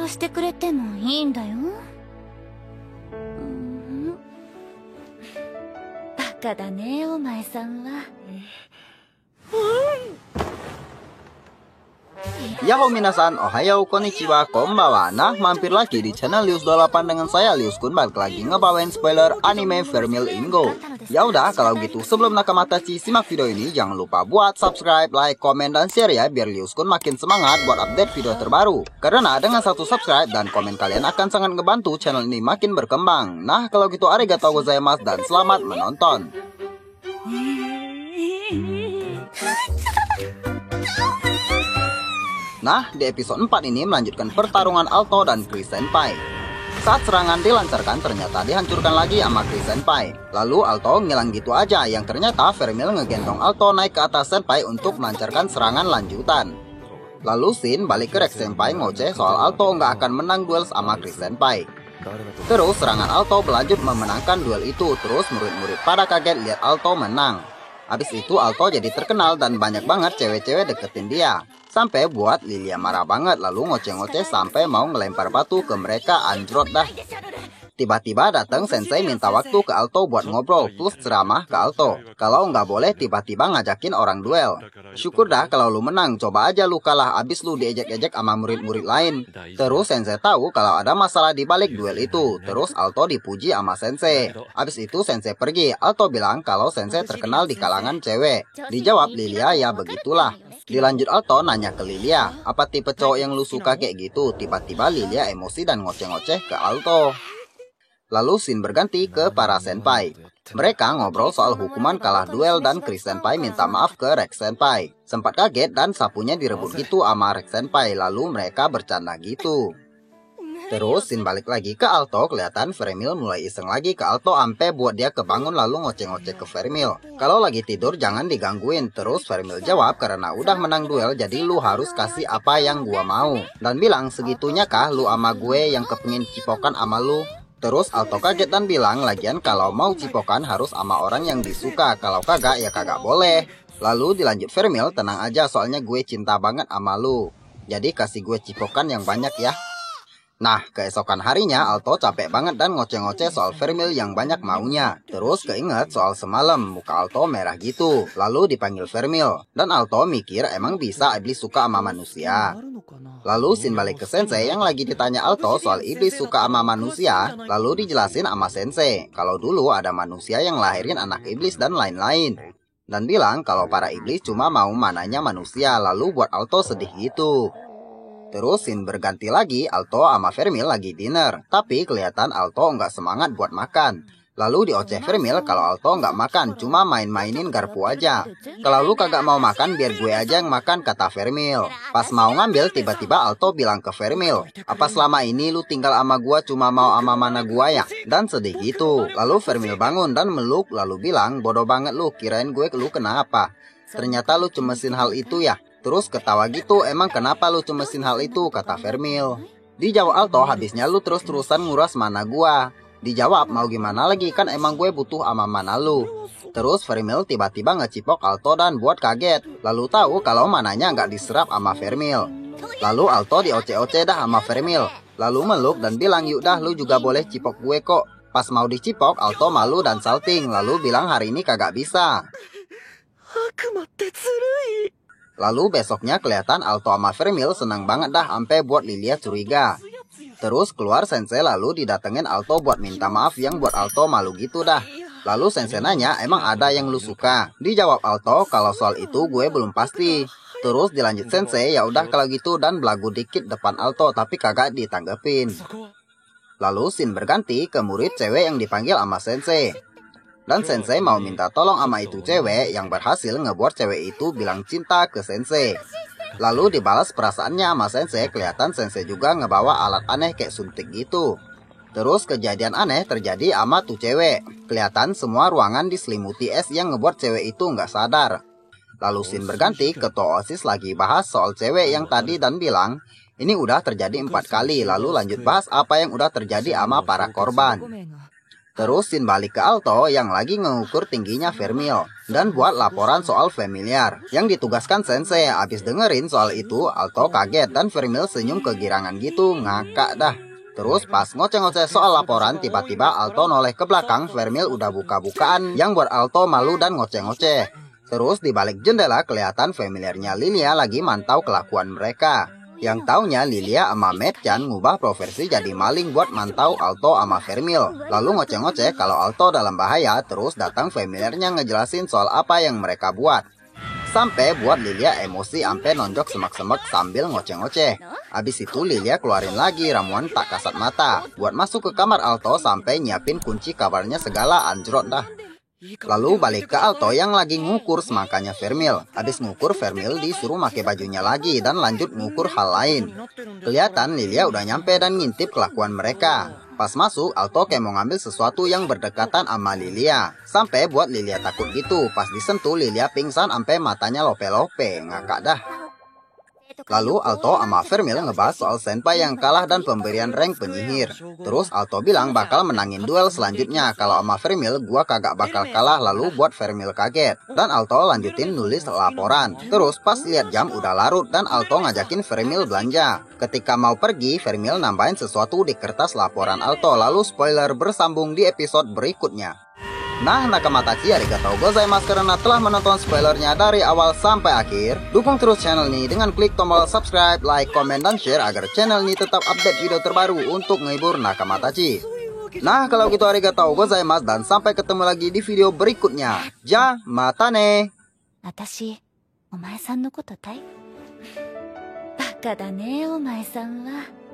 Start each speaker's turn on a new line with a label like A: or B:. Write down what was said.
A: をしてくれてもいいんだよ。バカだね、お前さんは。
B: Yahoo minasan, ohayo, konnichiwa, konbanwa. Nah, mampir lagi di channel Lius28 dengan saya Lius Kun, balik lagi ngebawain spoiler anime Vermil Ingo. Ya udah, kalau gitu sebelum Nakamatachi simak video ini, jangan lupa buat subscribe, like, komen, dan share ya, biar Lius Kun makin semangat buat update video terbaru. Karena dengan satu subscribe dan komen kalian akan sangat ngebantu channel ini makin berkembang. Nah, kalau gitu arigatou gozaimasu dan selamat menonton. Nah, di episode 4 ini melanjutkan pertarungan Alto dan Chris Senpai. Saat serangan dilancarkan, ternyata dihancurkan lagi sama Chris Senpai. Lalu Alto ngilang gitu aja, yang ternyata Vermil ngegendong Alto naik ke atas Senpai untuk melancarkan serangan lanjutan. Lalu Shin balik ke Rex Senpai ngoceh soal Alto nggak akan menang duel sama Chris Senpai. Terus serangan Alto berlanjut memenangkan duel itu, terus murid-murid pada kaget lihat Alto menang. Habis itu Alto jadi terkenal dan banyak banget cewek-cewek deketin dia. Sampai buat Lilia marah banget, lalu ngoceh-ngoceh sampai mau ngelempar batu ke mereka, anjrot dah. Tiba-tiba datang Sensei minta waktu ke Alto buat ngobrol plus ceramah ke Alto. Kalau nggak boleh tiba-tiba ngajakin orang duel. Syukur dah kalau lu menang, coba aja lu kalah abis lu diejek-ejek sama murid-murid lain. Terus Sensei tahu kalau ada masalah di balik duel itu. Terus Alto dipuji sama Sensei. Abis itu Sensei pergi. Alto bilang kalau Sensei terkenal di kalangan cewek. Dijawab Lilia, ya begitulah. Dilanjut Alto nanya ke Lilia, apa tipe cowok yang lu suka kayak gitu? Tiba-tiba Lilia emosi dan ngoceh-ngoceh ke Alto. Lalu Shin berganti ke para senpai. Mereka ngobrol soal hukuman kalah duel dan Chris Senpai minta maaf ke Rex Senpai. Sempat kaget dan sapunya direbut gitu sama Rex Senpai, lalu mereka bercanda gitu. Terus Shin balik lagi ke Alto, kelihatan Vermil mulai iseng lagi ke Alto ampe buat dia kebangun lalu ngoceh-ngoceh ke Vermil. Kalau lagi tidur jangan digangguin. Terus Vermil jawab, karena udah menang duel jadi lu harus kasih apa yang gua mau. Dan bilang, segitunya kah lu ama gue yang kepengin cipokan ama lu? Terus Alto kaget dan bilang, lagian kalau mau cipokan harus sama orang yang disuka, kalau kagak ya kagak boleh. Lalu dilanjut Vermil, tenang aja soalnya gue cinta banget sama lu. Jadi kasih gue cipokan yang banyak ya. Nah, keesokan harinya Alto capek banget dan ngoceh-ngoceh soal Vermil yang banyak maunya. Terus keinget soal semalam, muka Alto merah gitu. Lalu dipanggil Vermil. Dan Alto mikir emang bisa iblis suka sama manusia. Lalu Shin balik ke Sensei yang lagi ditanya Alto soal iblis suka sama manusia. Lalu dijelasin sama Sensei kalau dulu ada manusia yang lahirin anak iblis dan lain-lain. Dan bilang kalau para iblis cuma mau mananya manusia, lalu buat Alto sedih gitu. Terus Shin berganti lagi, Alto sama Vermil lagi dinner. Tapi kelihatan Alto nggak semangat buat makan. Lalu dioceh Vermil kalau Alto nggak makan, cuma main-mainin garpu aja. Kalau lu kagak mau makan, biar gue aja yang makan, kata Vermil. Pas mau ngambil, tiba-tiba Alto bilang ke Vermil, apa selama ini lu tinggal sama gua cuma mau ama mana gua ya? Dan sedih gitu. Lalu Vermil bangun dan meluk, lalu bilang, bodoh banget lu, kirain gue lu kenapa? Ternyata lu cemesin hal itu ya? Terus ketawa gitu, emang kenapa lu cemesin hal itu, kata Vermil. Dijawab Alto, habisnya lu terus-terusan nguras mana gua. Dijawab, mau gimana lagi, kan emang gue butuh ama mana lu. Terus Vermil tiba-tiba ngecipok Alto dan buat kaget. Lalu tahu kalau mananya nggak diserap sama Vermil. Lalu Alto dioceh-oceh dah sama Vermil. Lalu meluk dan bilang, yuk dah lu juga boleh cipok gue kok. Pas mau dicipok, Alto malu dan salting. Lalu bilang hari ini kagak bisa. Lalu besoknya kelihatan Alto sama Vermil senang banget dah ampe buat Lilia curiga. Terus keluar Sensei lalu didatengin Alto buat minta maaf yang buat Alto malu gitu dah. Lalu Sensei nanya, emang ada yang lu suka? Dijawab Alto, kalau soal itu gue belum pasti. Terus dilanjut Sensei, ya udah kalau gitu, dan belagu dikit depan Alto tapi kagak ditanggepin. Lalu Shin berganti ke murid cewek yang dipanggil sama Sensei. Dan Sensei mau minta tolong sama itu cewek yang berhasil ngebuat cewek itu bilang cinta ke Sensei. Lalu dibalas perasaannya sama Sensei, kelihatan Sensei juga ngebawa alat aneh kayak suntik gitu. Terus kejadian aneh terjadi sama tuh cewek. Kelihatan semua ruangan diselimuti es yang ngebuat cewek itu nggak sadar. Lalu Shin berganti ke Toosis lagi bahas soal cewek yang tadi dan bilang, ini udah terjadi 4 kali. Lalu lanjut bahas apa yang udah terjadi sama para korban. Terus scene balik ke Alto yang lagi mengukur tingginya Vermil dan buat laporan soal familiar yang ditugaskan Sensei. Abis dengerin soal itu, Alto kaget dan Vermil senyum kegirangan gitu, ngakak dah. Terus pas ngoceh-ngoceh soal laporan, tiba-tiba Alto noleh ke belakang. Vermil udah buka-bukaan yang buat Alto malu dan ngoceh-ngoceh. Terus di balik jendela kelihatan familiarnya Lilia lagi mantau kelakuan mereka. Yang taunya Lilia sama Medchan ngubah profesi jadi maling buat mantau Alto sama Vermil. Lalu ngoceh-ngoceh kalau Alto dalam bahaya, terus datang familiarnya ngejelasin soal apa yang mereka buat. Sampai buat Lilia emosi sampai nonjok semak-semak sambil ngoceh-ngoceh. Abis itu Lilia keluarin lagi ramuan tak kasat mata buat masuk ke kamar Alto sampai nyiapin kunci kamarnya segala, anjrot dah. Lalu balik ke Alto yang lagi ngukur semangkanya Vermil. Habis ngukur, Vermil disuruh pakai bajunya lagi dan lanjut ngukur hal lain. Kelihatan Lilia udah nyampe dan ngintip kelakuan mereka. Pas masuk, Alto kayak mau ngambil sesuatu yang berdekatan sama Lilia. Sampai buat Lilia takut gitu. Pas disentuh, Lilia pingsan sampai matanya lope-lope. Ngakak dah. Lalu Alto sama Vermil ngebahas soal senpai yang kalah dan pemberian rank penyihir. Terus Alto bilang bakal menangin duel selanjutnya. Kalau sama Vermil gua kagak bakal kalah, lalu buat Vermil kaget. Dan Alto lanjutin nulis laporan. Terus pas lihat jam udah larut dan Alto ngajakin Vermil belanja. Ketika mau pergi, Vermil nambahin sesuatu di kertas laporan Alto. Lalu spoiler bersambung di episode berikutnya. Nah, nakamatachi arigatou gozaimasu karena telah menonton spoilernya dari awal sampai akhir. Dukung terus channel ini dengan klik tombol subscribe, like, komen, dan share agar channel ini tetap update video terbaru untuk menghibur nakamatachi. Nah, kalau gitu arigatou gozaimasu dan sampai ketemu lagi di video berikutnya. Ja, mata ne.
A: 私、お前さんのことバカだね、お前さんは。